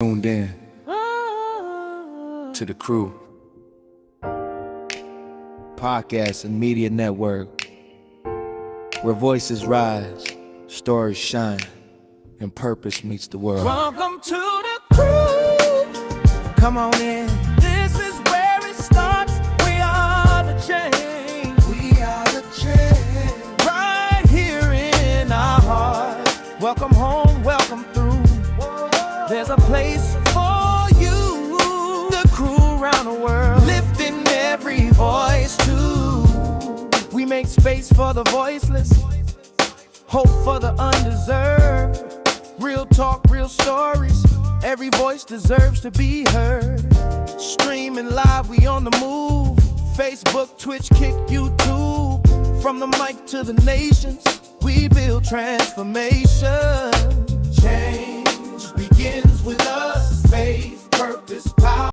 Tuned in to the crew podcast and media network where voices rise, stories shine, and purpose meets the world. Welcome to the crew. Come on in. This is where it starts. We are the change. We are the change. Right here in our hearts. Welcome home, welcome through. There's a place for you. The crew around the world, lifting every voice too. We make space for the voiceless, hope for the undeserved. Real talk, real stories. Every voice deserves to be heard. Streaming live, we on the move. Facebook, Twitch, Kick, YouTube. From the mic to the nations, we build transformation. Change begins with us. Faith, purpose, power.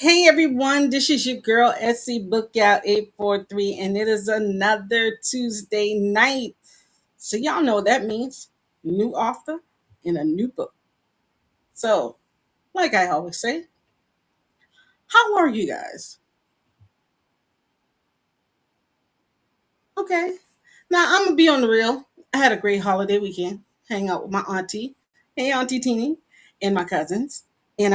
Hey everyone, this is your girl Scbookgal 843, and it is another Tuesday night. So y'all know what that means. New author and a new book. So, like I always say, how are you guys? Okay. Now I'm gonna be on the real. I had a great holiday weekend, hang out with my auntie. Hey Auntie Teeny, and my cousins. And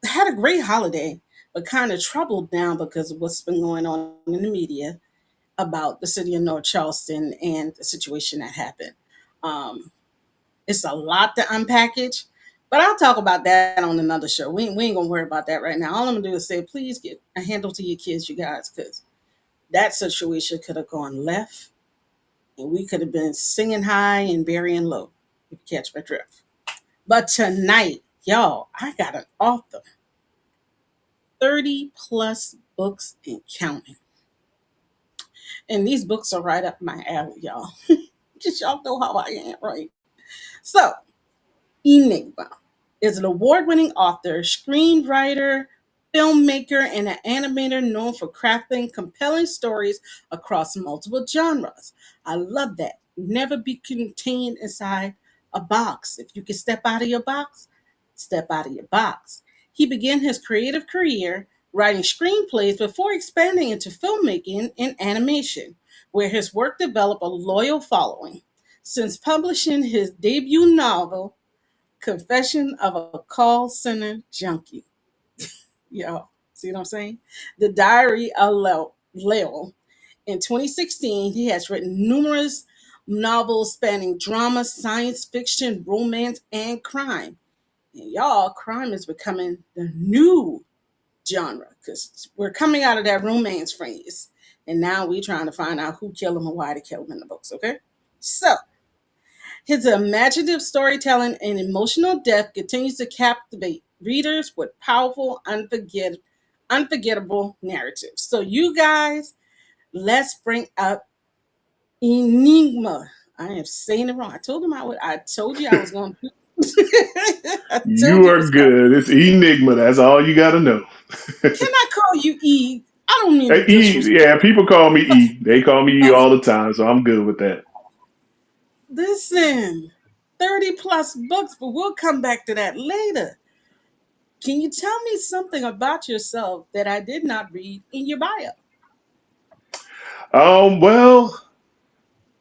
had a great holiday, but kind of troubled now because of what's been going on in the media about the city of North Charleston and the situation that happened. Um, it's a lot to unpackage, but I'll talk about that on another show. We ain't gonna worry about that right now. All I'm gonna do is say, please get a handle to your kids, you guys, because that situation could have gone left, and we could have been singing high and burying low. If you catch my drift. But tonight, y'all, I got an author, 30 plus books and counting, and these books are right up my alley, y'all. Just y'all know how I am, right? So, Enigma is an award winning author, screenwriter, filmmaker, and an animator known for crafting compelling stories across multiple genres. I love that. Never be contained inside a box. If you can step out of your box, step out of your box. He began his creative career writing screenplays before expanding into filmmaking and animation, where his work developed a loyal following. Since publishing his debut novel, Confession of a Call Center Junkie. Yo, see what I'm saying? The Diary of Lil. In 2016, he has written numerous novels spanning drama, science fiction, romance, and crime. And y'all, crime is becoming the new genre because we're coming out of that romance phase. And now we're trying to find out who killed him and why they killed him in the books, okay? So, his imaginative storytelling and emotional depth continues to captivate readers with powerful, unforgettable narratives. So, you guys, let's bring up Enigma. I am saying it wrong. I told him I would. I told you I was going to. I told You you it are was coming. good. It's Enigma. That's all you got to know. Can I call you E? I don't mean to Hey, E, disrespect. yeah, people call me E. They call me E Oh, all the time, so I'm good with that. listen. 30 plus books, but we'll come back to that later. Can you tell me something about yourself that I did not read in your bio? Well,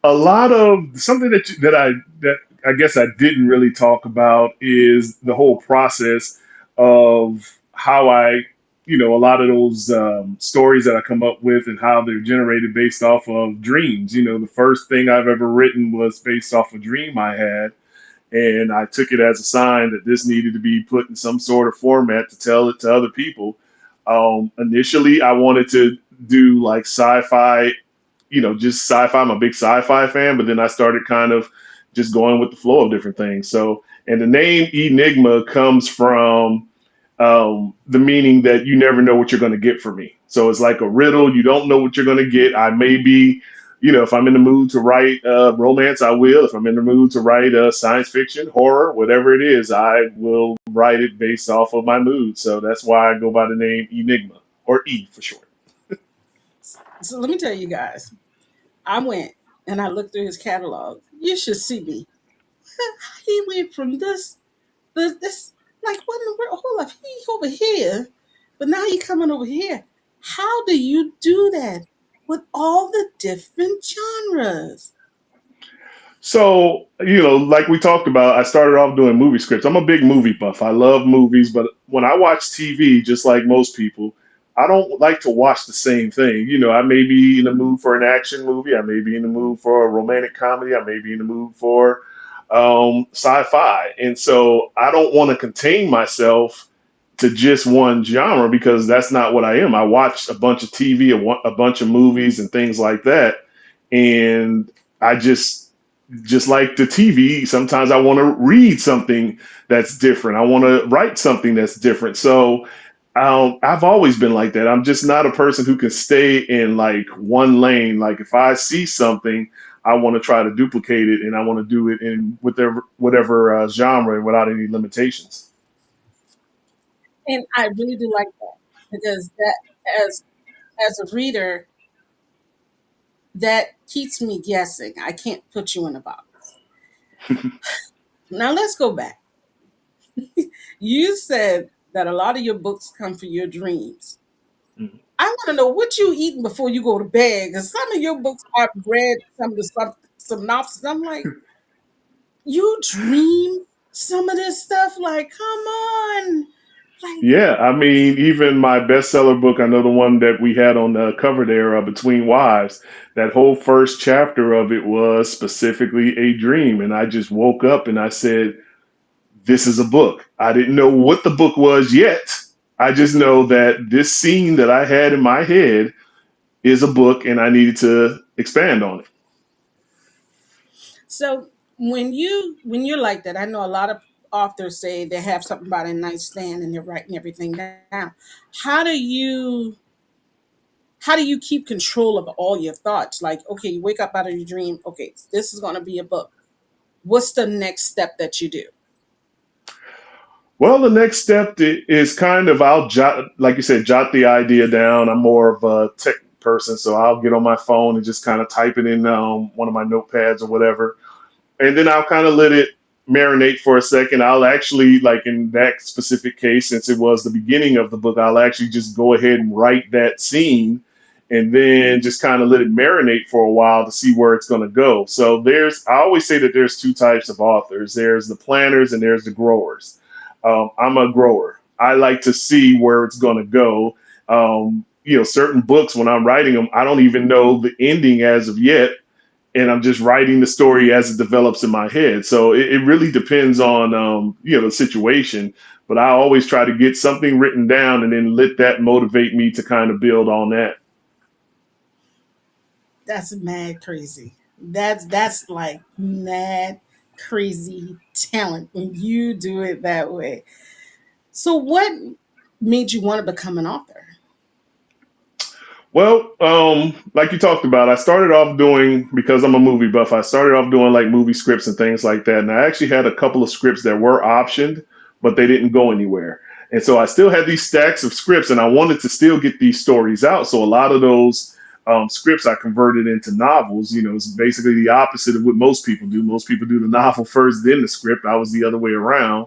a lot of something that I guess I didn't really talk about is the whole process of how a lot of those stories that I come up with and how they're generated based off of dreams. The first thing I've ever written was based off a dream I had, and I took it as a sign that this needed to be put in some sort of format to tell it to other people. Initially, I wanted to do like sci-fi, just sci-fi. I'm a big sci-fi fan, but then I started kind of just going with the flow of different things. So, and the name Enigma comes from the meaning that you never know what you're going to get from me. So it's like a riddle. You don't know what you're going to get. I may be, if I'm in the mood to write romance, I will. If I'm in the mood to write science fiction, horror, whatever it is, I will write it based off of my mood. So that's why I go by the name Enigma, or E for short. So let me tell you guys, I went and I looked through his catalog. You should see me. He went from this, like, what in the world? Hold up, he over here, but now he coming over here. How do you do that with all the different genres? So, like we talked about, I started off doing movie scripts. I'm a big movie buff. I love movies, but when I watch TV, just like most people, I don't like to watch the same thing. I may be in the mood for an action movie. I may be in the mood for a romantic comedy. I may be in the mood for sci-fi. And so I don't want to contain myself to just one genre because that's not what I am. I watch a bunch of TV, a bunch of movies and things like that. And I just like the TV, sometimes I want to read something that's different. I want to write something that's different. So I've always been like that. I'm just not a person who can stay in like one lane. Like if I see something, I want to try to duplicate it, and I want to do it in whatever genre without any limitations. And I really do like that because that as a reader, that keeps me guessing. I can't put you in a box. Now let's go back. You said that a lot of your books come from your dreams. Mhm. I want to know what you eating before you go to bed. Because some of your books I've read some of the synopsis. I'm like, you dream some of this stuff? Like, come on. Like, Yeah, I mean, even my bestseller book, I know the one that we had on the cover there, Between Wives, that whole first chapter of it was specifically a dream. And I just woke up and I said, this is a book. I didn't know what the book was yet. I just know that this scene that I had in my head is a book and I needed to expand on it. so when you're like that, I know a lot of authors say they have something about a nightstand and they're writing everything down. How do you how do you keep control of all your thoughts? Like, okay, you wake up out of your dream. Okay, this is going to be a book. What's the next step that you do? Well, the next step is kind of I'll jot, like you said, jot the idea down. I'm more of a tech person, so I'll get on my phone and just kind of type it in one of my notepads or whatever, and then I'll kind of let it marinate for a second. I'll actually, like in that specific case, since it was the beginning of the book, I'll actually just go ahead and write that scene and then just kind of let it marinate for a while to see where it's going to go. So I always say that there's two types of authors. There's the planners and there's the growers. I'm a grower. I like to see where it's going to go. Certain books, when I'm writing them, I don't even know the ending as of yet, and I'm just writing the story as it develops in my head. So it really depends on the situation. But I always try to get something written down and then let that motivate me to kind of build on that. That's mad crazy. That's like mad crazy talent when you do it that way. So what made you want to become an author? Well, like you talked about, I started off doing, because I'm a movie buff, I started off doing like movie scripts and things like that. And I actually had a couple of scripts that were optioned, but they didn't go anywhere. And so I still had these stacks of scripts and I wanted to still get these stories out. So a lot of those scripts I converted into novels. It's basically the opposite of what most people do. Most people do the novel first, then the script. I was the other way around.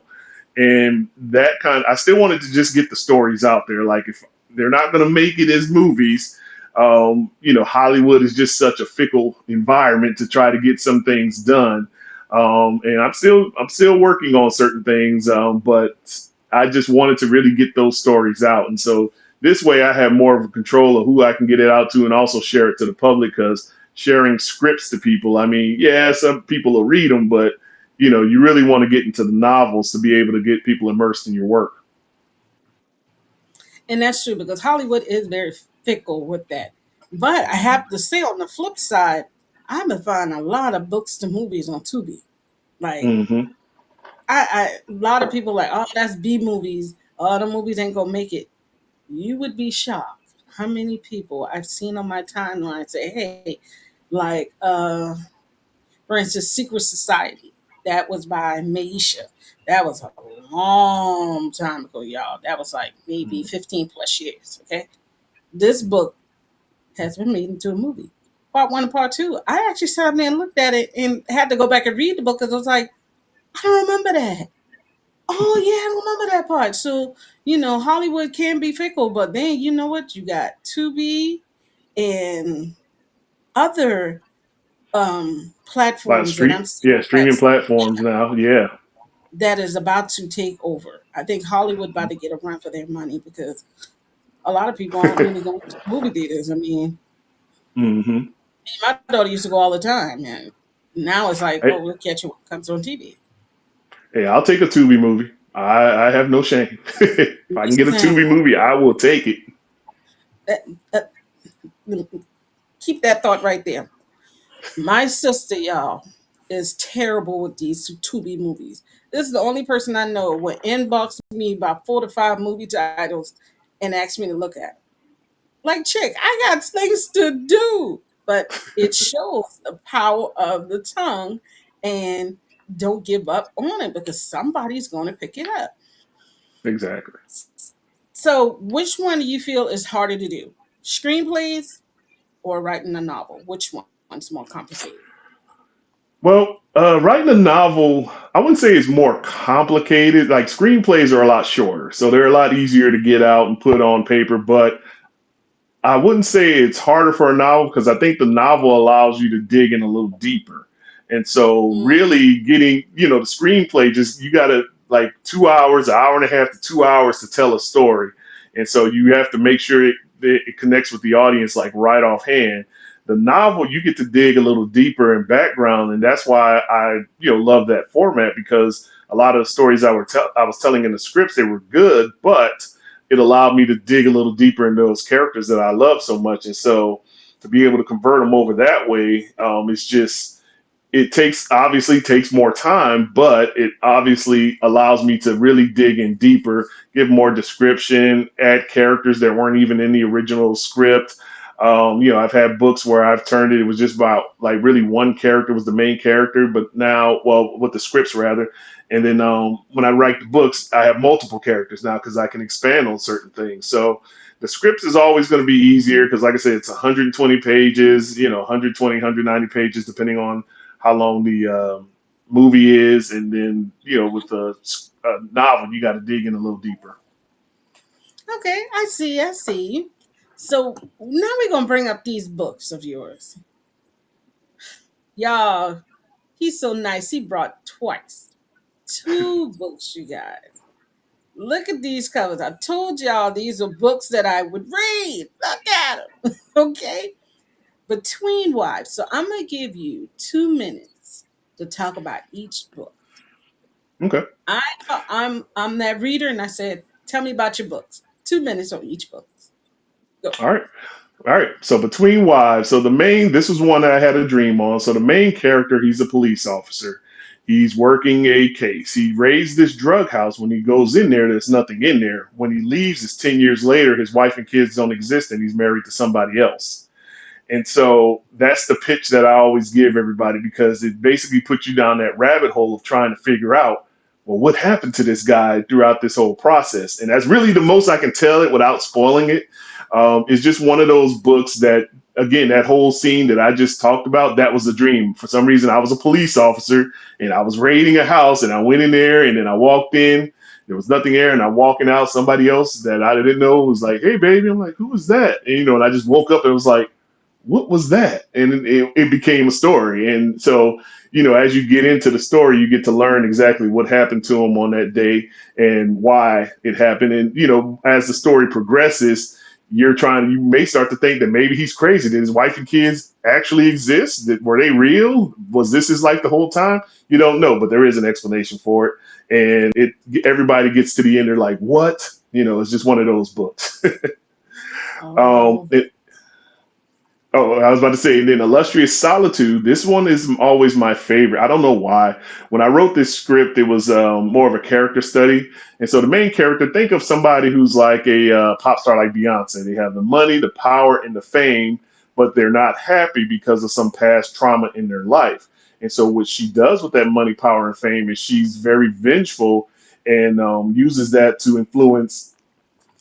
And I still wanted to just get the stories out there. Like, if they're not going to make it as movies, Hollywood is just such a fickle environment to try to get some things done. And I'm still working on certain things, but I just wanted to really get those stories out. And so this way I have more of a control of who I can get it out to and also share it to the public, because sharing scripts to people, I mean, yeah, some people will read them, but you really want to get into the novels to be able to get people immersed in your work. And that's true because Hollywood is very fickle with that. But I have to say, on the flip side, I've been finding a lot of books to movies on Tubi. Like, Hmm. a lot of people like, oh, that's B movies. Oh, the movies ain't gonna make it. You would be shocked how many people I've seen on my timeline say, hey, like, for instance, Secret Society. That was by Maisha. That was a long time ago, y'all. That was like maybe 15 plus years. Okay. This book has been made into a movie. Part one and part two. I actually sat there and looked at it and had to go back and read the book because I was like, I don't remember that. Oh yeah, I remember that part. So, Hollywood can be fickle, but then you know what? You got Tubi and other Like platforms that street, I'm seeing yeah, streaming platforms now. Yeah, that is about to take over. I think Hollywood about to get a run for their money because a lot of people aren't really going to movie theaters. I mean, hmm my daughter used to go all the time, and now it's like, Hey, oh, we'll catch it when it comes on TV. hey, I'll take a Tubi movie. I have no shame. If I can get a Listen, Tubi movie, I will take it. that, that, keep that thought right there. My sister, y'all, is terrible with these Tubi movies. This is the only person I know will inbox me about 4 to 5 movie titles and ask me to look at 'em. Like, chick, I got things to do. But it shows the power of the tongue, and don't give up on it because somebody's going to pick it up. Exactly. So, which one do you feel is harder to do? Screenplays or writing a novel? Which one's more complicated? Well, writing a novel, I wouldn't say it's more complicated. Like, screenplays are a lot shorter, so they're a lot easier to get out and put on paper. But I wouldn't say it's harder for a novel, because I think the novel allows you to dig in a little deeper. And so Mm, really getting, the screenplay, just you got to like 2 hours, an hour and a half to 2 hours to tell a story. And so you have to make sure it connects with the audience like right offhand. The novel, you get to dig a little deeper in background. And that's why I, love that format, because a lot of the stories I was telling in the scripts, they were good, but it allowed me to dig a little deeper into those characters that I love so much. And so to be able to convert them over that way, it's just it takes more time, but it obviously allows me to really dig in deeper, give more description, add characters that weren't even in the original script. I've had books where I've turned it was just about like really one character was the main character, but now, well, with the scripts rather. And then when I write the books, I have multiple characters now because I can expand on certain things. So the scripts is always going to be easier because, like I said, it's 120 pages, 120, 190 pages, depending on how long the movie is, and then with a novel, you got to dig in a little deeper. okay, I see, I see. So now we're gonna bring up these books of yours. Y'all, he's so nice. He brought twice. 2 books, you guys. Look at these covers. I told y'all these are books that I would read. Look at them. Okay? Between Wives. So I'm gonna give you 2 minutes to talk about each book. Okay. I'm that reader, and I said, tell me about your books. 2 minutes on each book. Go. All right. All right. So between wives, so this was one that I had a dream on. So the main character, he's a police officer. He's working a case. He raised this drug house. When he goes in there, there's nothing in there. When he leaves, it's 10 years later, his wife and kids don't exist, and he's married to somebody else. And so that's the pitch that I always give everybody, because it basically puts you down that rabbit hole of trying to figure out, well, what happened to this guy throughout this whole process? And that's really the most I can tell it without spoiling it. It's just one of those books that, again, that whole scene that I just talked about, that was a dream. For some reason, I was a police officer and I was raiding a house and I went in there and then I walked in. There was nothing there, and I'm walking out. Somebody else that I didn't know was like, "Hey, baby." I'm like, "Who was that?" And, and I just woke up and was like, "What was that?" And it became a story. And so, as you get into the story, you get to learn exactly what happened to him on that day and why it happened. And, as the story progresses, you may start to think that maybe he's crazy. Did his wife and kids actually exist? Were they real? Was this his life the whole time? You don't know, but there is an explanation for it. And everybody gets to the end. They're like, what? It's just one of those books. Oh, it, Oh, I was about to say, and then Illustrious Solitude. This one is always my favorite. I don't know why. When I wrote this script, it was more of a character study. And so the main character, think of somebody who's like a pop star like Beyonce. They have the money, the power, and the fame, but they're not happy because of some past trauma in their life. And so what she does with that money, power, and fame is she's very vengeful and uses that to influence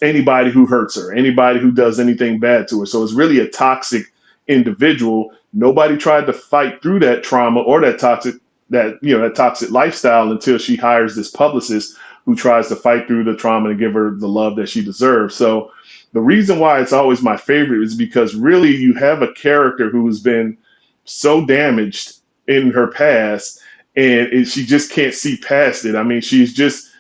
anybody who hurts her, anybody who does anything bad to her. So it's really a toxic individual. Nobody tried to fight through that trauma or that toxic lifestyle until she hires this publicist who tries to fight through the trauma and give her the love that she deserves. So the reason why it's always my favorite is because really you have a character who has been so damaged in her past, and she just can't see past it. I mean, she's just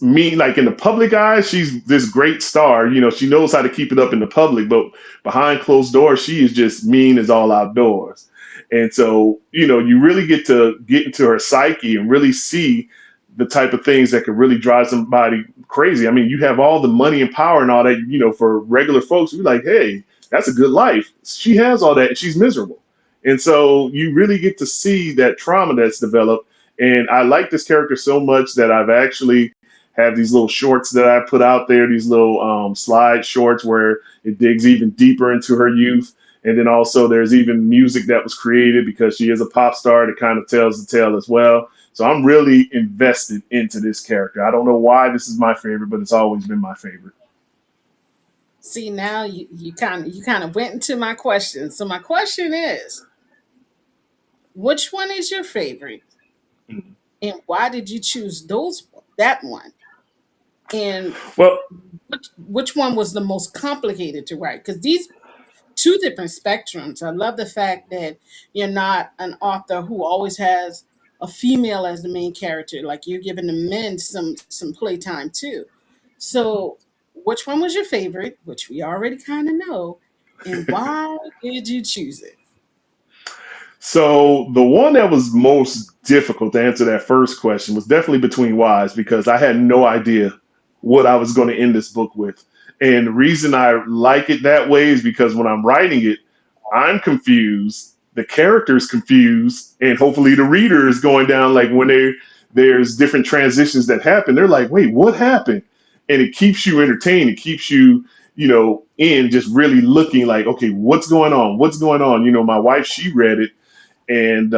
mean. Like in the public eye, she's this great star. She knows how to keep it up in the public, but behind closed doors, she is just mean as all outdoors. And so, you really get to get into her psyche and really see the type of things that could really drive somebody crazy. I mean, you have all the money and power and all that, for regular folks, you're like, hey, that's a good life. She has all that and she's miserable. And so you really get to see that trauma that's developed. And I like this character so much that I've actually have these little shorts that I put out there, these little slide shorts where it digs even deeper into her youth. And then also there's even music that was created because she is a pop star that kind of tells the tale as well. So I'm really invested into this character. I don't know why this is my favorite, but it's always been my favorite. see now you kind of went into my question. So my question is, which one is your favorite, Mhm. and why did you choose that one? And Well, which one was the most complicated to write? Because these two different spectrums. I love the fact that you're not an author who always has a female as the main character. Like you're giving the men some playtime too. So, which one was your favorite? Which we already kind of know, and why did you choose it? so the one that was most difficult to answer that first question was definitely Between Wives because I had no idea what I was going to end this book with. And the reason I like it that way is because when I'm writing it, I'm confused, the character's confused, and hopefully the reader is going down like when there's different transitions that happen. They're like, wait, what happened? And it keeps you entertained. It keeps you, in just really looking like, okay, what's going on? What's going on? My wife, she read it and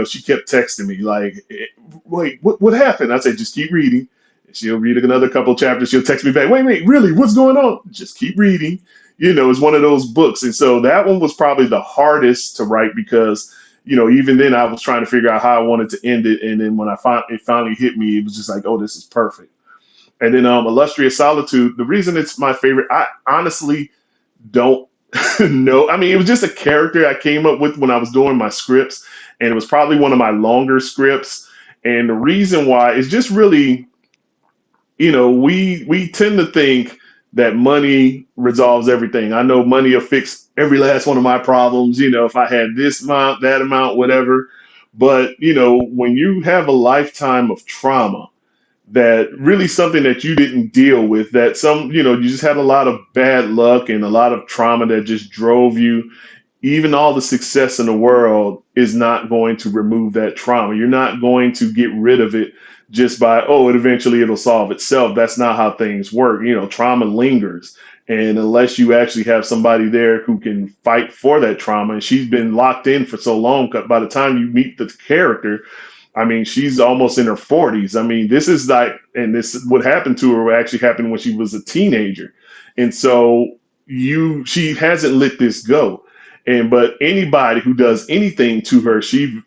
she kept texting me like, "Wait, what happened?" I said, "Just keep reading." And she'll read another couple chapters. She'll text me back, "Wait, really? What's going on?" Just keep reading. It's one of those books, and so that one was probably the hardest to write because even then I was trying to figure out how I wanted to end it, and then when it finally hit me, it was just like, "Oh, this is perfect." And then Illustrious Solitude. The reason it's my favorite, I honestly don't know. I mean, it was just a character I came up with when I was doing my scripts, and it was probably one of my longer scripts. And the reason why is just really, we tend to think that money resolves everything. I know money will fix every last one of my problems. If I had this amount, that amount, whatever. But when you have a lifetime of trauma that really something that you didn't deal with, that you just had a lot of bad luck and a lot of trauma that just drove you. Even all the success in the world is not going to remove that trauma. You're not going to get rid of it just by, oh, it'll solve itself. That's not how things work. Trauma lingers. And unless you actually have somebody there who can fight for that trauma, and she's been locked in for so long, by the time you meet the character, I mean, she's almost in her 40s. I mean, this is like, and this what happened to her actually happened when she was a teenager. And so she hasn't let this go. And but anybody who does anything to her, she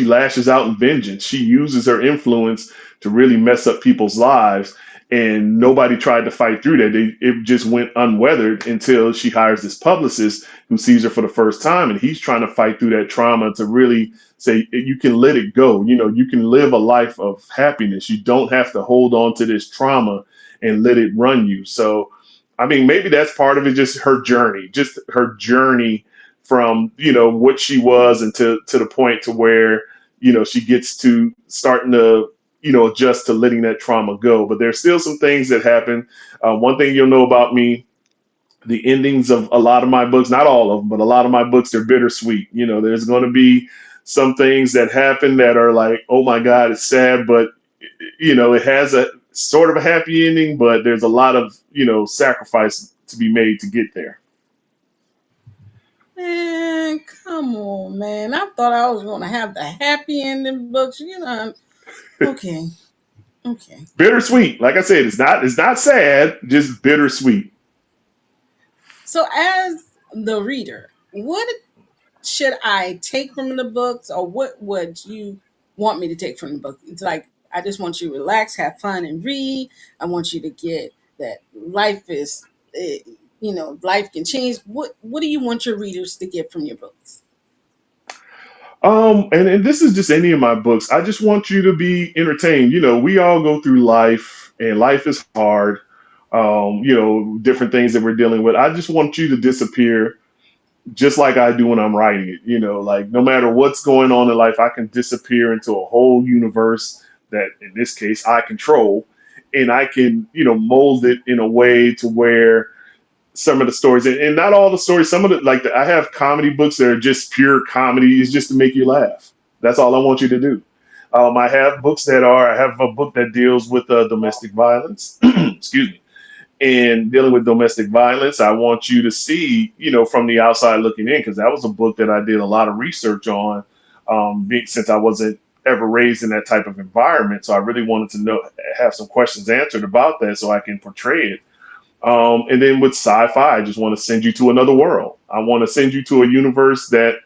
lashes out in vengeance. She uses her influence to really mess up people's lives. And nobody tried to fight through that. It just went unweathered until she hires this publicist who sees her for the first time, and he's trying to fight through that trauma to really say you can let it go. You can live a life of happiness. You don't have to hold on to this trauma and let it run you. So I mean, maybe that's part of it, just her journey from what she was and to the point to where she gets to starting to adjust to letting that trauma go. But there's still some things that happen. One thing you'll know about me, the endings of a lot of my books, not all of them, but a lot of my books, they're bittersweet. There's going to be some things that happen that are like, oh my God, it's sad, but it has a sort of a happy ending, but there's a lot of, sacrifice to be made to get there. Man, come on, man. I thought I was going to have the happy ending books. Okay, okay, okay. Bittersweet. Like I said, it's not sad, just bittersweet. So, as the reader, what should I take from the books, or what would you want me to take from the book? It's like I just want you to relax, have fun, and read. I want you to get that life is, eh, life can change. What do you want your readers to get from your books? And this is just any of my books. I just want you to be entertained. We all go through life, and life is hard. Different things that we're dealing with. I just want you to disappear just like I do when I'm writing it. Like no matter what's going on in life, I can disappear into a whole universe that, in this case, I control, and I can, mold it in a way to where some of the stories, and not all the stories, some of the I have comedy books that are just pure comedy, is just to make you laugh. That's all I want you to do. I have a book that deals with domestic violence. Excuse me, and dealing with domestic violence. I want you to see, from the outside looking in, because that was a book that I did a lot of research on, since I wasn't ever raised in that type of environment. So I really wanted to have some questions answered about that so I can portray it. And then with sci-fi, I just want to send you to another world. I want to send you to a universe that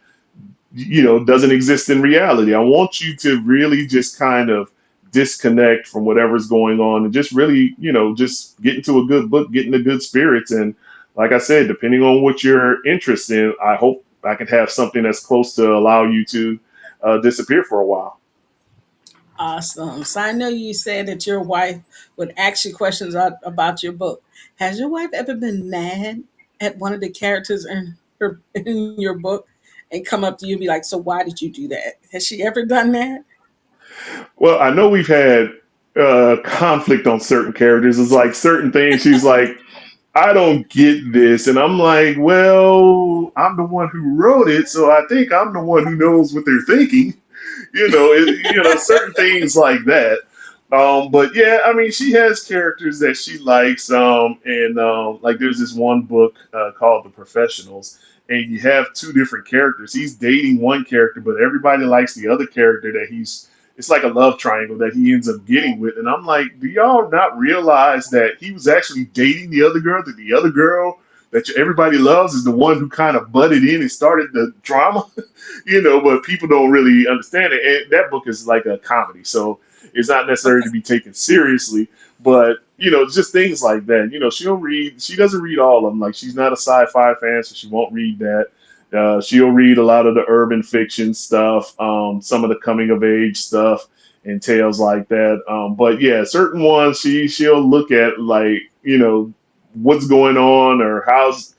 doesn't exist in reality. I want you to really just kind of disconnect from whatever's going on and just really, just get into a good book, get into good spirits. And like I said, depending on what you're interested in, I hope I can have something that's close to allow you to disappear for a while. Awesome. So I know you said that your wife would ask you questions about your book. Has your wife ever been mad at one of the characters in your book and come up to you and be like, "So why did you do that?" Has she ever done that? Well, I know we've had conflict on certain characters. It's like certain things. She's like, I don't get this. And I'm like, well, I'm the one who wrote it. So I think I'm the one who knows what they're thinking. Certain things like that. But yeah, I mean, she has characters that she likes. And like there's this one book called The Professionals, and you have two different characters. He's dating one character, but everybody likes the other character that it's like a love triangle that he ends up getting with. And I'm like, do y'all not realize that he was actually dating the other girl, that the other girl that everybody loves is the one who kind of butted in and started the drama? But people don't really understand it. And that book is like a comedy, so it's not necessary Okay. to be taken seriously. But just things like that. She doesn't read all of them. Like she's not a sci-fi fan, so she won't read that. She'll read a lot of the urban fiction stuff, some of the coming of age stuff, and tales like that. But yeah, certain ones she'll look at like what's going on or how's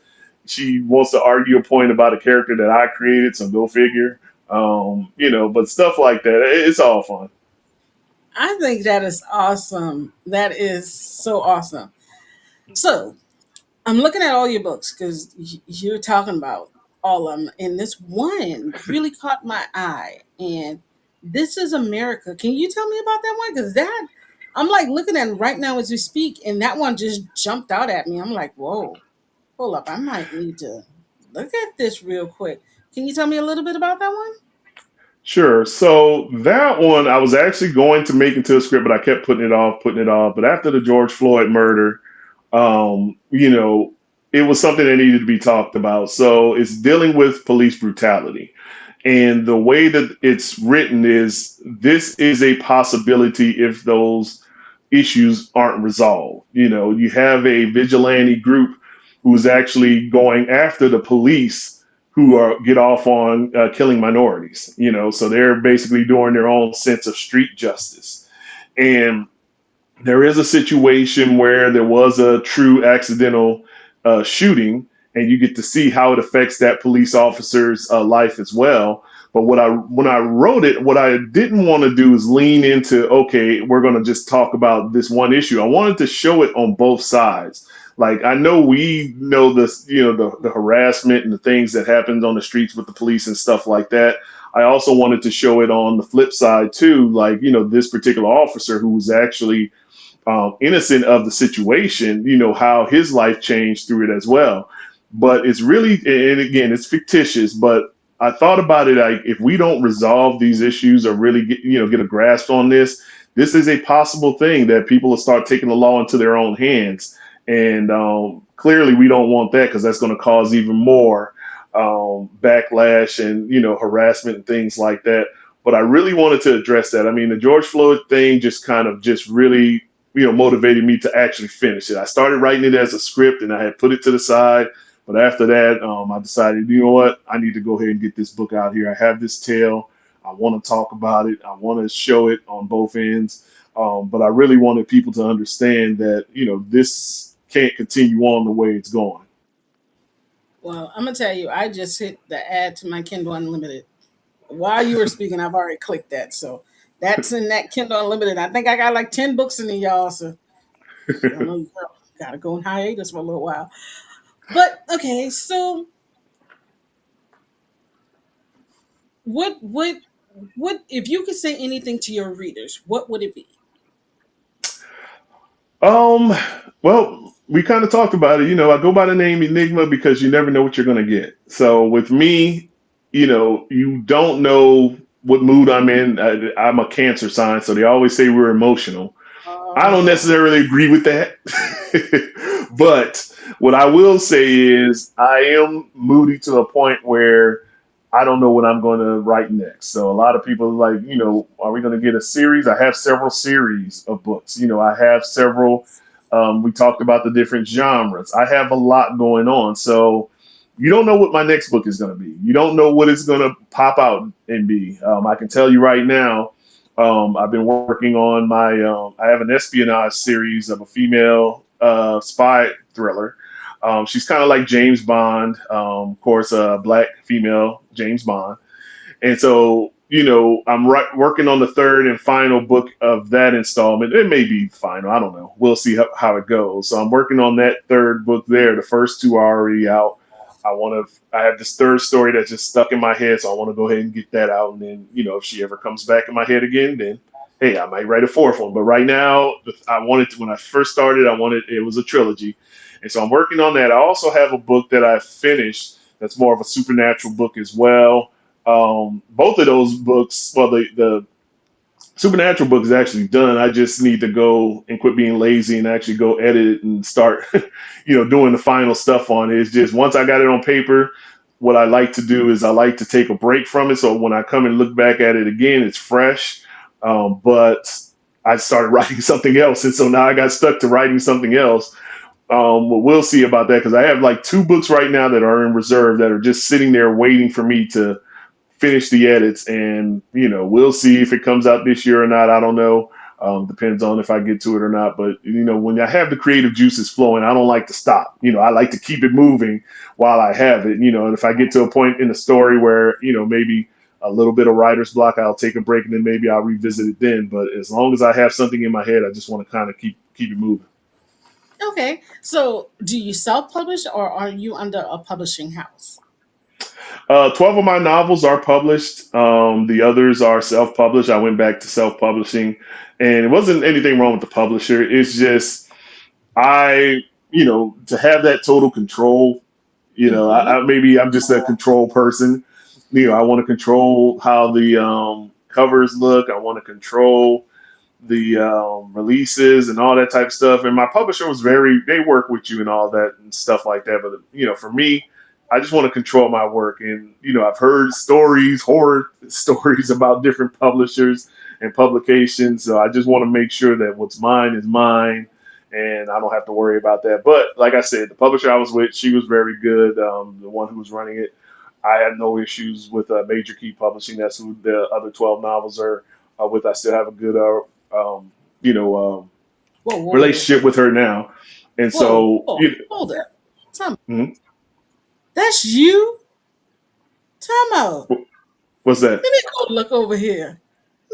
she wants to argue a point about a character that I created. So go figure. But stuff like that, it's all fun. I think that is awesome. That is so awesome. So I'm looking at all your books because you're talking about all of them, and this one really caught my eye. And This Is America. Can you tell me about that one? Because that I'm like looking at it right now as we speak, and that one just jumped out at me. I'm like, whoa, hold up, I might need to look at this real quick. Can you tell me a little bit about that one? Sure. So that one I was actually going to make into a script, but I kept putting it off, putting it off. But after the George Floyd murder, you know, it was something that needed to be talked about. So it's dealing with police brutality. And the way that it's written is this is a possibility if those issues aren't resolved. You know, you have a vigilante group who's actually going after the police who are get off on killing minorities. You know, so they're basically doing their own sense of street justice. And there is a situation where there was a true accidental shooting, and you get to see how it affects that police officer's life as well. But when I wrote it, what I didn't want to do is lean into, okay, we're going to just talk about this one issue. I wanted to show it on both sides. Like I know we know this, you know, the harassment and the things that happens on the streets with the police and stuff like that. I also wanted to show it on the flip side too, like you know this particular officer who was actually innocent of the situation, you know, how his life changed through it as well. But it's really, and again, it's fictitious, but I thought about it like if we don't resolve these issues or really get, you know, get a grasp on this, this is a possible thing that people will start taking the law into their own hands. And clearly we don't want that because that's going to cause even more backlash and, you know, harassment and things like that. But I really wanted to address that. I mean, the George Floyd thing just kind of just really, you know, motivated me to actually finish it. I started writing it as a script and I had put it to the side. But after that, I decided, you know what, I need to go ahead and get this book out here. I have this tale. I want to talk about it. I want to show it on both ends. But I really wanted people to understand that, you know, this can't continue on the way it's going. Well, I'm gonna tell you, I just hit the add to my Kindle Unlimited. While you were speaking, I've already clicked that. So that's in that Kindle Unlimited. I think I got like 10 books in there, y'all. So y'all know you gotta go on hiatus for a little while. But okay, so what what if you could say anything to your readers, what would it be? Um, well, we kind of talked about it. You know, I go by the name Enigma because you never know what you're going to get. So with me, you know, you don't know what mood I'm in. I'm a Cancer sign, so they always say we're emotional. I don't Oh, necessarily agree with that. But what I will say is I am moody to a point where I don't know what I'm going to write next. So a lot of people are like, you know, are we going to get a series? I have several series of books. You know, I have several. We talked about the different genres. I have a lot going on. So you don't know what my next book is going to be. You don't know what it's going to pop out and be. I can tell you right now, I've been working on my, I have an espionage series of a female spy thriller. She's kind of like James Bond, of course, a black female James Bond. And so, you know, working on the third and final book of that installment. It may be final. I don't know. We'll see how it goes. So I'm working on that third book there. The first two are already out. I have this third story that's just stuck in my head. So I want to go ahead and get that out. And then, you know, if she ever comes back in my head again, then, hey, I might write a fourth one. But right now, I wanted to, when I first started, it was a trilogy. And so I'm working on that. I also have a book that I finished that's more of a supernatural book as well. Both of those books, well, the Supernatural book is actually done. I just need to go and quit being lazy and actually go edit it and start, you know, doing the final stuff on it. It's just once I got it on paper, what I like to do is I like to take a break from it. So when I come and look back at it again, it's fresh. But I started writing something else. And so now I got stuck to writing something else. But we'll see about that because I have like two books right now that are in reserve that are just sitting there waiting for me to finish the edits, and you know we'll see if it comes out this year or not. I don't know. Depends on if I get to it or not. But you know, when I have the creative juices flowing, I don't like to stop. You know, I like to keep it moving while I have it. You know, and if I get to a point in the story where you know maybe a little bit of writer's block, I'll take a break and then maybe I'll revisit it then. But as long as I have something in my head, I just want to kind of keep it moving. okay. So do you self-publish or are you under a publishing house? 12 of my novels are published. The others are self published. I went back to self publishing, and it wasn't anything wrong with the publisher. It's just, you know, to have that total control, you know, Mm-hmm. maybe I'm just a control person, I want to control how the covers look. I want to control the releases and all that type of stuff. And my publisher was they work with you and all that and stuff like that. But, for me, I just want to control my work. And, I've heard stories, horror stories about different publishers and publications. So I just want to make sure that what's mine is mine and I don't have to worry about that. But like I said, the publisher I was with, she was very good. The one who was running it, I had no issues with Major Key Publishing. That's who the other 12 novels are with. I still have a good um, you know, Whoa, whoa, whoa, relationship with her now. And whoa, so, whoa. Hold up. Time. mhm. That's you? Time out. What's that? Let me go look over here.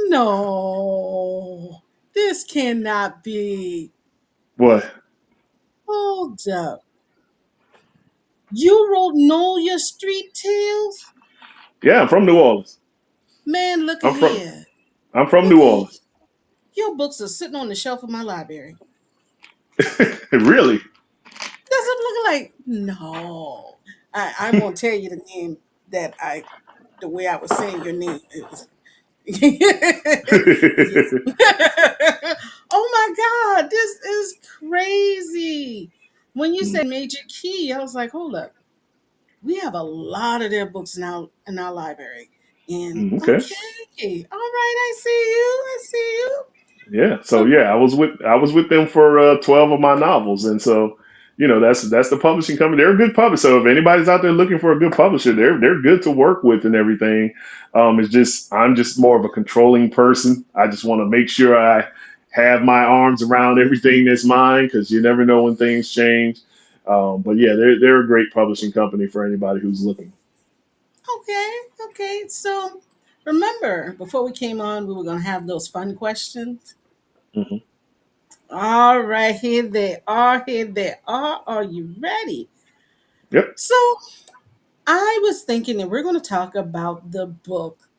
No, this cannot be. What? Hold up. You wrote Know Your Street Tales? Yeah, I'm from New Orleans. Man, look at I'm from here. I'm from Look New at Orleans. your books are sitting on the shelf of my library. Really? That's what it looking like. No. I won't tell you the name that the way I was saying your name is. Oh my God, this is crazy. When you Mm, said Major Key, I was like, hold up. We have a lot of their books now in our library. And okay. okay, all right, I see you. I see you. Yeah. So But yeah, I was with them for 12 of my novels, and so that's the publishing company. They're a good publisher. So if anybody's out there looking for a good publisher, they're good to work with and everything. It's just I'm just more of a controlling person. I just want to make sure I have my arms around everything that's mine because you never know when things change. But yeah, they're a great publishing company for anybody who's looking. okay, okay. So remember, before we came on, we were gonna have those fun questions. Hmm. All right, here they are. Here they are. Are you ready? Yep. So I was thinking that we're going to talk about the book.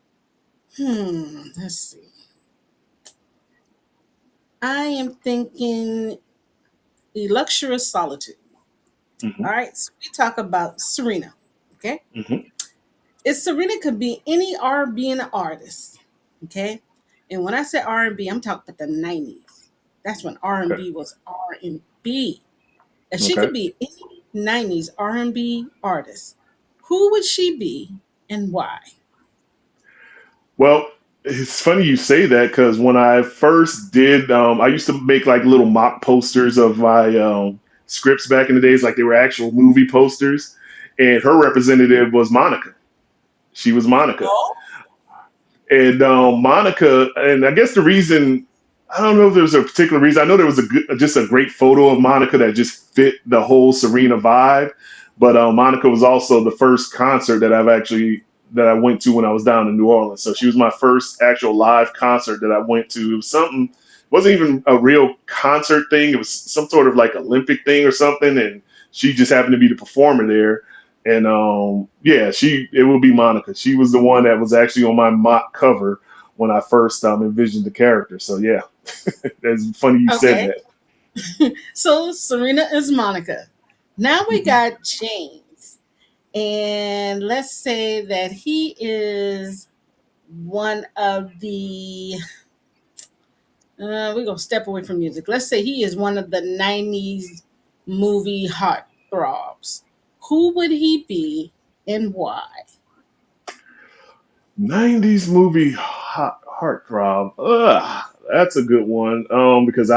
Let's see. I am thinking The Luxurious Solitude. Hmm. All right, so we talk about Serena. Okay, Hmm. is Serena could be any R&B and artist. Okay, and when I say R&B, I'm talking about the '90s. That's when Okay. R&B was R&B. If she Okay. could be any '90s R&B artist, who would she be and why? Well, it's funny you say that because when I first did, I used to make like little mock posters of my scripts back in the days, like they were actual movie posters. And her representative was Monica. She was Monica. Oh, And Monica, and I guess the reason, I don't know if there was a particular reason. I know there was just a great photo of Monica that just fit the whole Serena vibe. But Monica was also the first concert that I went to when I was down in New Orleans. So she was my first actual live concert that I went to. It was something, it wasn't even a real concert thing. It was some sort of like Olympic thing or something. And she just happened to be the performer there. And yeah, it will be Monica. She was the one that was actually on my mock cover when I first envisioned the character. So yeah, that's funny you said okay. that. So Serena is Monica. Now we Hmm. got James. And let's say that he is one of the, we're going to step away from music. Let's say he is one of the '90s movie heartthrobs. Who would he be and why? 90s movie heartthrob. Ugh, that's a good one. Because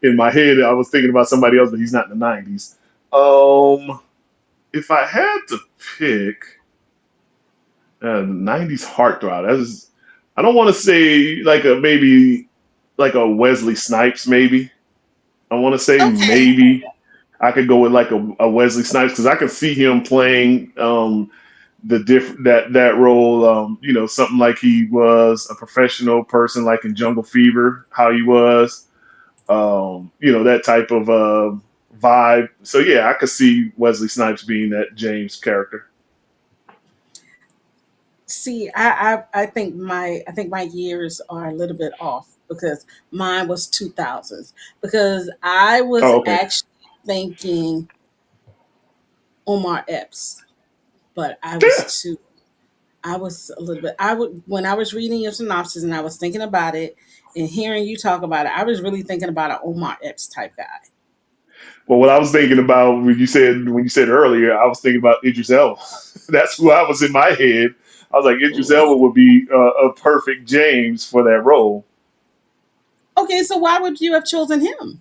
in my head I was thinking about somebody else, but he's not in the 90s. Um, if I had to pick 90s heartthrob, I don't want to say like a maybe like a Wesley Snipes maybe. I want to say Okay. maybe I could go with like a Wesley Snipes because I could see him playing the that role. Something like he was a professional person, like in Jungle Fever, how he was. That type of vibe. So yeah, I could see Wesley Snipes being that James character. See, I think my years are a little bit off because mine was 2000s because I was Oh, okay. actually thinking Omar Epps, but I was Yeah. too. I was a little bit. I would when I was reading your synopsis and I was thinking about it and hearing you talk about it. I was really thinking about an Omar Epps type guy. Well, what I was thinking about when you said earlier, I was thinking about Idris Elba. That's who I was in my head. I was like, Idris Ooh. Elba would be a perfect James for that role. Okay, so why would you have chosen him?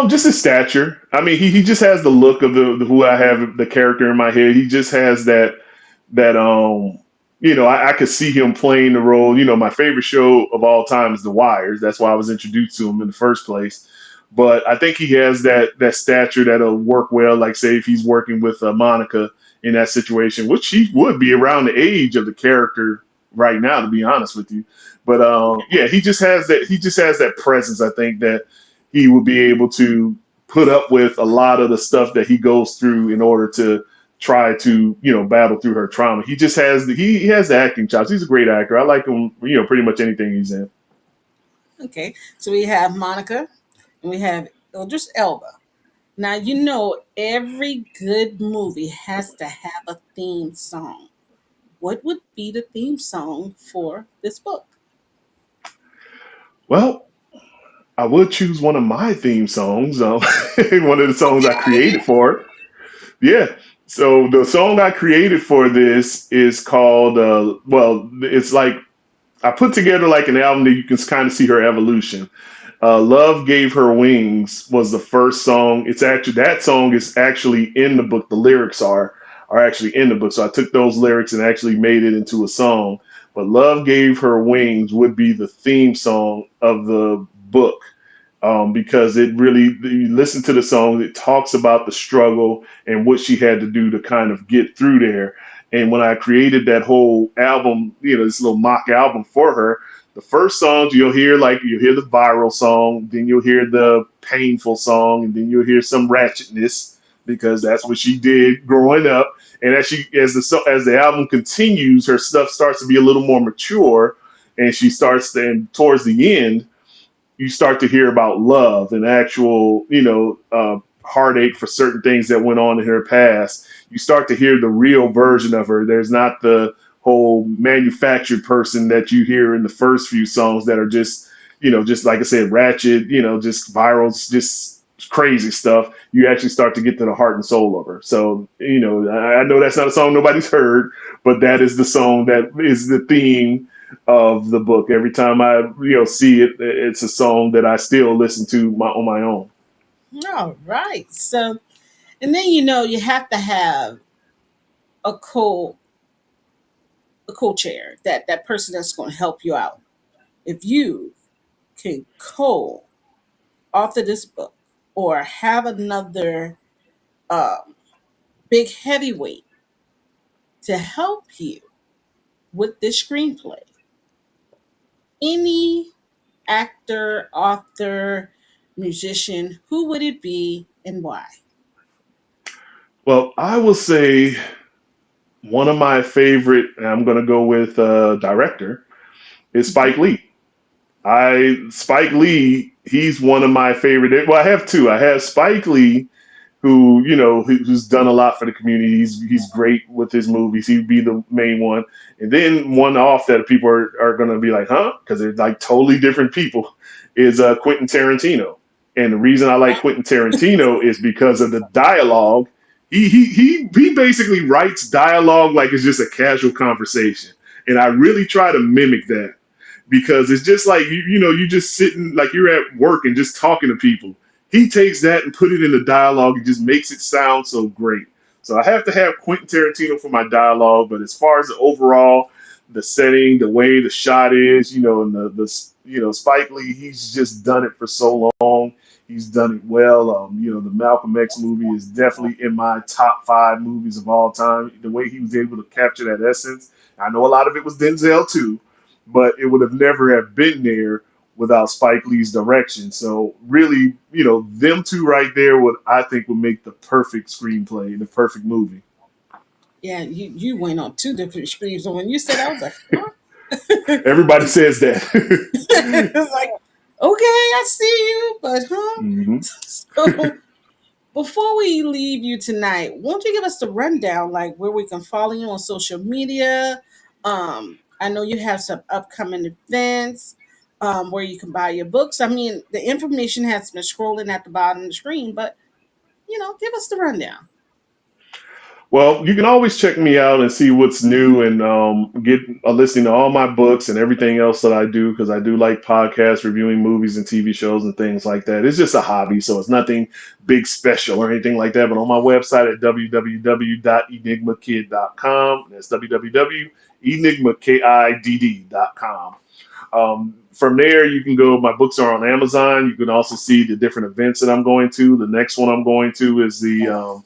Just his stature. I mean, he just has the look of the who I have the character in my head. He just has that I could see him playing the role. My favorite show of all time is The Wires. That's why I was introduced to him in the first place. But I think he has that stature that'll work well. Like say if he's working with Monica in that situation, which he would be around the age of the character right now, to be honest with you. But yeah, he just has that. He just has that presence. I think that he would be able to put up with a lot of the stuff that he goes through in order to try to battle through her trauma. He just has he has the acting chops. He's a great actor. I like him, pretty much anything he's in. Okay, so we have Monica and we have Idris Elba. Now you know every good movie has to have a theme song. What would be the theme song for this book? Well, I would choose one of my theme songs, one of the songs I Okay. created for it. Yeah. So the song I created for this is called well, it's like I put together like an album that you can kind of see her evolution. Love Gave Her Wings was the first song. It's actually that song is actually in the book. The lyrics are actually in the book. So I took those lyrics and actually made it into a song. But Love Gave Her Wings would be the theme song of the book, because it really, you listen to the song, it talks about the struggle and what she had to do to kind of get through there. And when I created that whole album, this little mock album for her, the first songs you'll hear, like you'll hear the viral song, then you'll hear the painful song, and then you'll hear some ratchetness because that's what she did growing up. And as the album continues, her stuff starts to be a little more mature, and she starts then towards the end you start to hear about love and actual, heartache for certain things that went on in her past. You start to hear the real version of her. There's not the whole manufactured person that you hear in the first few songs that are just, just like I said, ratchet, just viral, just crazy stuff. You actually start to get to the heart and soul of her. So, I know that's not a song nobody's heard, but that is the song that is the theme of the book. Every time I see it, it's a song that I still listen to on my own. All right. So, and then you have to have a co a co-chair, that person that's going to help you out. If you can co-author this book or have another um, big heavyweight to help you with this screenplay, any actor, author, musician, who would it be and why? Well, I will say one of my favorite, and I'm going to go with director, is Mhm. Spike Lee. Spike Lee, he's one of my favorite. Well, I have two. I have Spike Lee, who's done a lot for the community. He's great with his movies. He'd be the main one. And then one off that people are going to be like, huh? Because they're like totally different people. Is Quentin Tarantino. And the reason I like Quentin Tarantino is because of the dialogue. He basically writes dialogue like it's just a casual conversation, and I really try to mimic that because it's just like you just sitting like you're at work and just talking to people. He takes that and put it in the dialogue and just makes it sound so great. So I have to have Quentin Tarantino for my dialogue, but as far as the overall, the setting, the way the shot is, and the Spike Lee, he's just done it for so long. He's done it well. The Malcolm X movie is definitely in my top 5 movies of all time. The way he was able to capture that essence. I know a lot of it was Denzel too, but it would have never have been there without Spike Lee's direction. So really, them two right there would I think would make the perfect screenplay, the perfect movie. Yeah, you went on two different streams, and when you said, I was like, huh? Everybody says that. It's like, okay, I see you, but huh? hmm So Before we leave you tonight, won't you give us the rundown, like where we can follow you on social media? I know you have some upcoming events where you can buy your books. I mean, the information has been scrolling at the bottom of the screen, but give us the rundown. Well, you can always check me out and see what's new and get a listing to all my books and everything else that I do because I do like podcasts, reviewing movies and TV shows and things like that. It's just a hobby, so it's nothing big special or anything like that. But on my website at www.enigmakid.com, that's www.enigmakidd.com. From there, you can go. My books are on Amazon. You can also see the different events that I'm going to. The next one I'm going to is the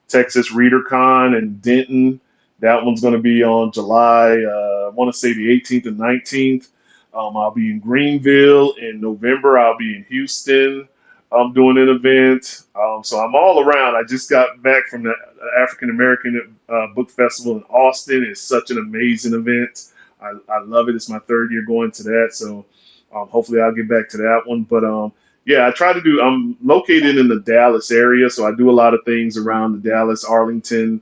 Texas ReaderCon in Denton. That one's going to be on July, I want to say the 18th and 19th. I'll be in Greenville in November. I'll be in Houston. I'm doing an event. So I'm all around. I just got back from the African American Book Festival in Austin. It's such an amazing event. I love it. It's my third year going to that. So hopefully I'll get back to that one. But yeah, I try to do. I'm located in the Dallas area, so I do a lot of things around the Dallas, Arlington,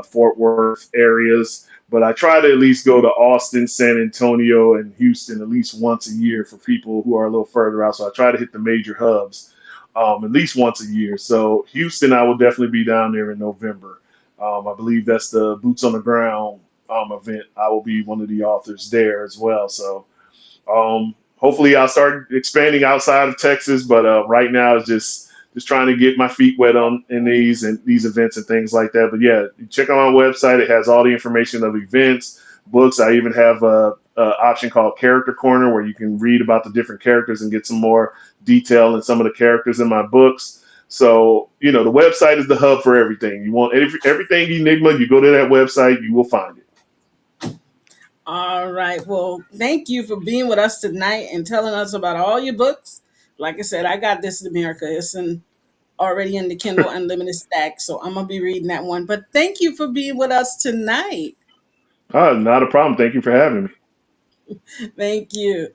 Fort Worth areas. But I try to at least go to Austin, San Antonio, and Houston at least once a year for people who are a little further out. So I try to hit the major hubs at least once a year. So Houston, I will definitely be down there in November. I believe that's the Boots on the Ground event. I will be one of the authors there as well. So hopefully, I'll start expanding outside of Texas, but right now it's just trying to get my feet wet on in these events and things like that. But yeah, check out my website; it has all the information of events, books. I even have a option called Character Corner where you can read about the different characters and get some more detail in some of the characters in my books. So the website is the hub for everything. You want everything Enigma, you go to that website, you will find it. All right. Well, thank you for being with us tonight and telling us about all your books. Like I said, I got This in America. It's already in the Kindle Unlimited stack, so I'm gonna be reading that one. But thank you for being with us tonight. Not a problem. Thank you for having me. Thank you.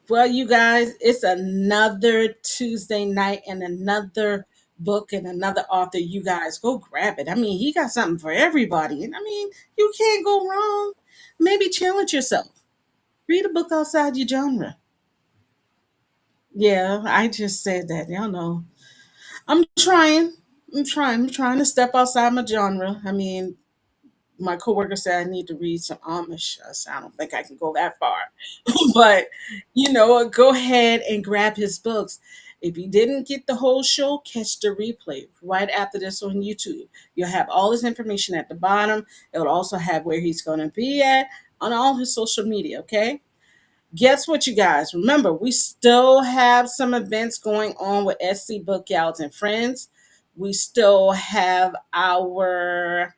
Well, you guys, it's another Tuesday night and another book and another author. You guys go grab it. I mean, he got something for everybody. And I mean, you can't go wrong. Maybe challenge yourself. Read a book outside your genre. Yeah, I just said that. Y'all know. I'm trying. I'm trying to step outside my genre. I mean, my coworker said I need to read some Amish. I said, I don't think I can go that far. But, go ahead and grab his books. If you didn't get the whole show, catch the replay right after this on YouTube. You'll have all his information at the bottom. It will also have where he's going to be at on all his social media, okay? Guess what, you guys? Remember, we still have some events going on with SC Book Gals and Friends. We still have our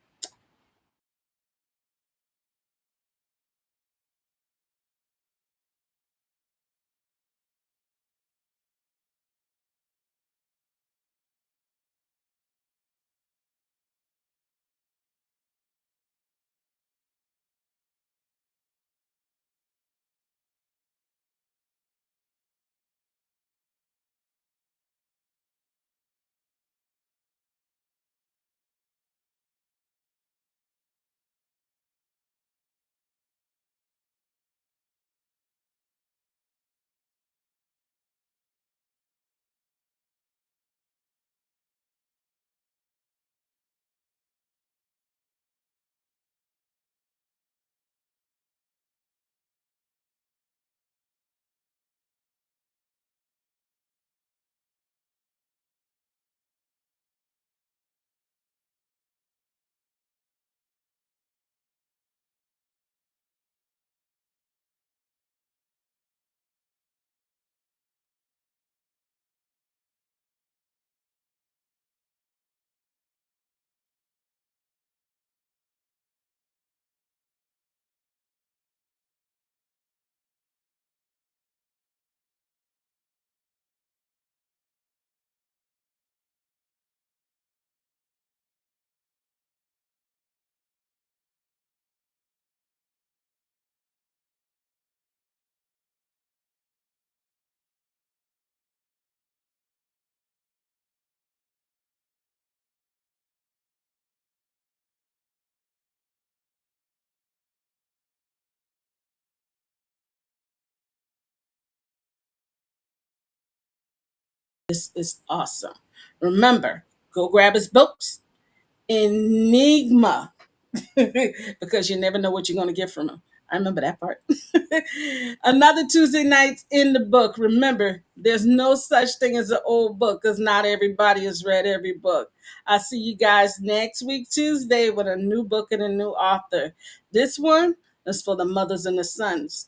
This is awesome. Remember, go grab his books. Enigma. Because you never know what you're going to get from him. I remember that part. Another Tuesday night in the book. Remember, there's no such thing as an old book because not everybody has read every book. I'll see you guys next week, Tuesday, with a new book and a new author. This one is for the mothers and the sons.